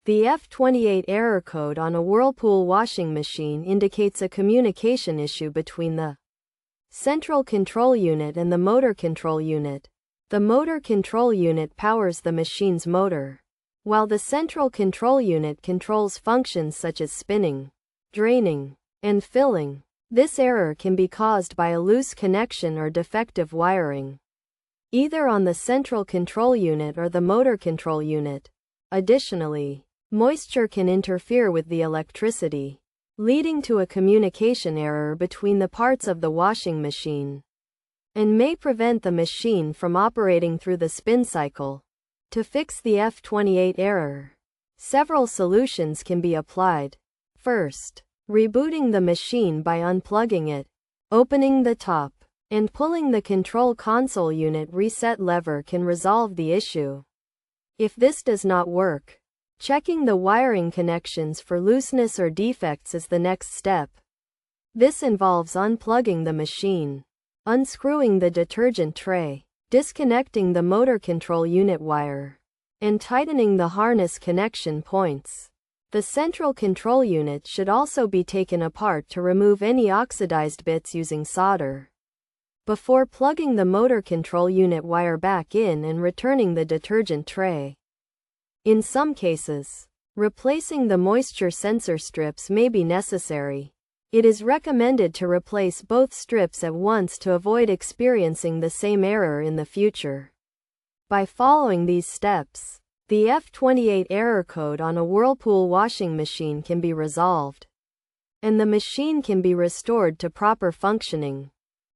The F28 error code on a Whirlpool washing machine indicates a communication issue between the central control unit and the motor control unit. The motor control unit powers the machine's motor, while the central control unit controls functions such as spinning, draining, and filling. This error can be caused by a loose connection or defective wiring, either on the central control unit or the motor control unit. Additionally, moisture can interfere with the electricity, leading to a communication error between the parts of the washing machine, and may prevent the machine from operating through the spin cycle. To fix the F28 error, several solutions can be applied. First, rebooting the machine by unplugging it, opening the top, and pulling the control console unit reset lever can resolve the issue. If this does not work, checking the wiring connections for looseness or defects is the next step. This involves unplugging the machine, unscrewing the detergent tray, disconnecting the motor control unit wire, and tightening the harness connection points. The central control unit should also be taken apart to remove any oxidized bits using solder, before plugging the motor control unit wire back in and returning the detergent tray. In some cases, replacing the moisture sensor strips may be necessary. It is recommended to replace both strips at once to avoid experiencing the same error in the future. By following these steps, the F28 error code on a Whirlpool washing machine can be resolved, and the machine can be restored to proper functioning.